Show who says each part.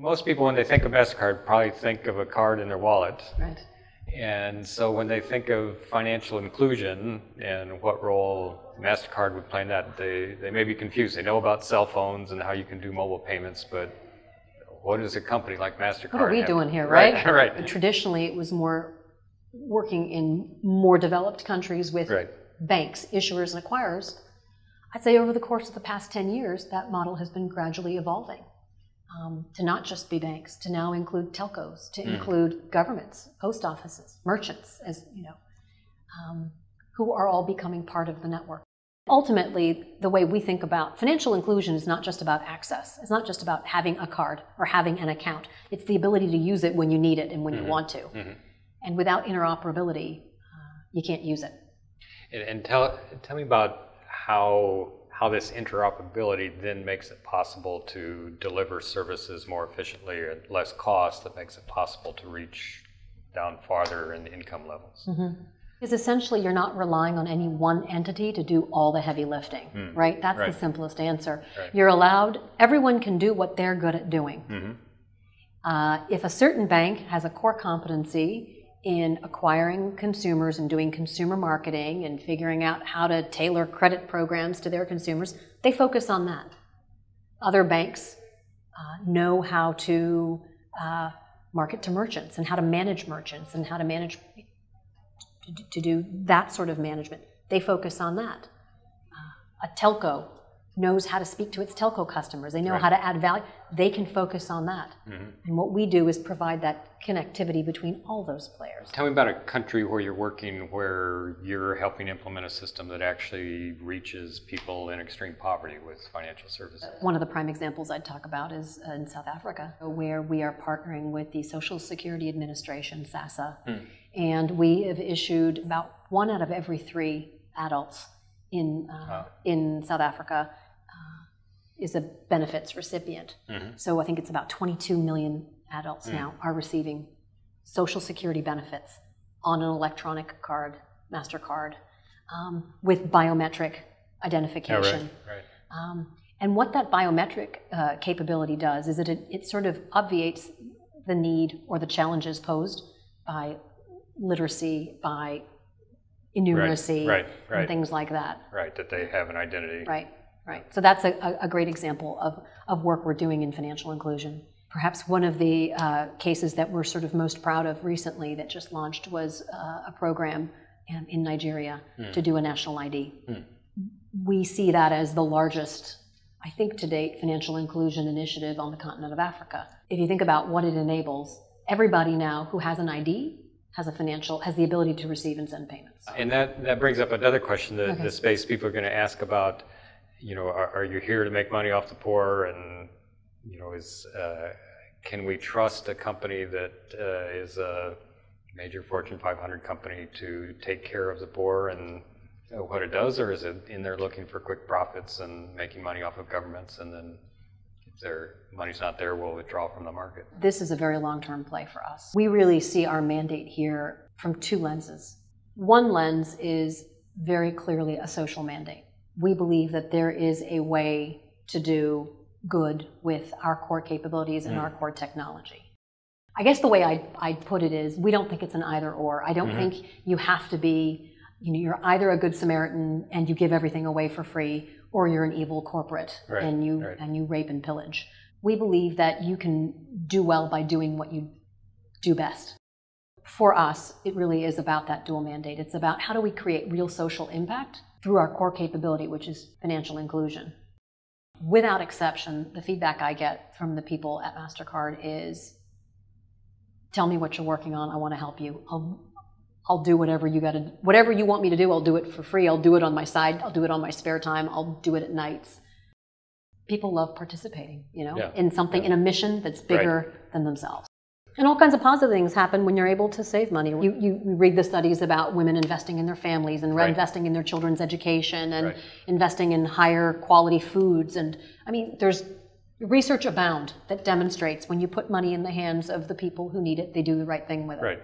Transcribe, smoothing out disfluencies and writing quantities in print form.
Speaker 1: most people, when they think of MasterCard, probably think of a card in their wallet.
Speaker 2: Right.
Speaker 1: And so when they think of financial inclusion and what role MasterCard would play in that, they may be confused. They know about cell phones and how you can do mobile payments, but what is a company like MasterCard?
Speaker 2: What are we doing here, right?
Speaker 1: Right.
Speaker 2: And traditionally, it was more working in more developed countries with banks, issuers, and acquirers. I'd say over the course of the past 10 years, that model has been gradually evolving to not just be banks, to now include telcos, to include governments, post offices, merchants, as you know, who are all becoming part of the network. Ultimately, the way we think about financial inclusion is not just about access. It's not just about having a card or having an account. It's the ability to use it when you need it and when you want to. And without interoperability, you can't use it.
Speaker 1: And tell me about how this interoperability then makes it possible to deliver services more efficiently at less cost, that makes it possible to reach down farther in income levels.
Speaker 2: Because essentially you're not relying on any one entity to do all the heavy lifting, right? That's the simplest answer. You're allowed, everyone can do what they're good at doing. If a certain bank has a core competency in acquiring consumers and doing consumer marketing and figuring out how to tailor credit programs to their consumers, they focus on that. Other banks know how to market to merchants and how to manage merchants and how to manage to do that sort of management. They focus on that. A telco knows how to speak to its telco customers. They know how to add value. They can focus on that. And what we do is provide that connectivity between all those players.
Speaker 1: Tell me about a country where you're working where you're helping implement a system that actually reaches people in extreme poverty with financial services.
Speaker 2: One of the prime examples I'd talk about is in South Africa, where we are partnering with the Social Security Administration, SASSA, and we have issued about 1 out of every 3 adults in South Africa is a benefits recipient. So I think it's about 22 million adults now are receiving Social Security benefits on an electronic card, MasterCard, with biometric identification. And what that biometric capability does is that it sort of obviates the need or the challenges posed by literacy, by innumeracy, and things like that.
Speaker 1: That they have an identity.
Speaker 2: So that's a great example of work we're doing in financial inclusion. Perhaps one of the cases that we're sort of most proud of recently that just launched was a program in Nigeria to do a national ID. We see that as the largest, I think to date, financial inclusion initiative on the continent of Africa. If you think about what it enables, everybody now who has an ID has the ability to receive and send payments.
Speaker 1: And that brings up another question, the space people are going to ask about, you know, are you here to make money off the poor? And, you know, can we trust a company that is a major Fortune 500 company to take care of the poor and what it does? Or is it in there looking for quick profits and making money off of governments, and then if their money's not there, we'll withdraw from the market?
Speaker 2: This is a very long-term play for us. We really see our mandate here from 2 lenses. One lens is very clearly a social mandate. We believe that there is a way to do good with our core capabilities and our core technology. I guess the way I'd put it is, we don't think it's an either or. I don't think you have to be, you know, you're either a good Samaritan and you give everything away for free, or you're an evil corporate and you rape and pillage. We believe that you can do well by doing what you do best. For us, it really is about that dual mandate. It's about how do we create real social impact through our core capability, which is financial inclusion. Without exception, the feedback I get from the people at MasterCard is, tell me what you're working on, I want to help you. I'll do whatever you want me to do, I'll do it for free, I'll do it on my side, I'll do it on my spare time, I'll do it at nights. People love participating, you know, in something, in a mission that's bigger than themselves. And all kinds of positive things happen when you're able to save money. You read the studies about women investing in their families and investing in their children's education and investing in higher quality foods. And I mean, there's research abound that demonstrates when you put money in the hands of the people who need it, they do the right thing with it.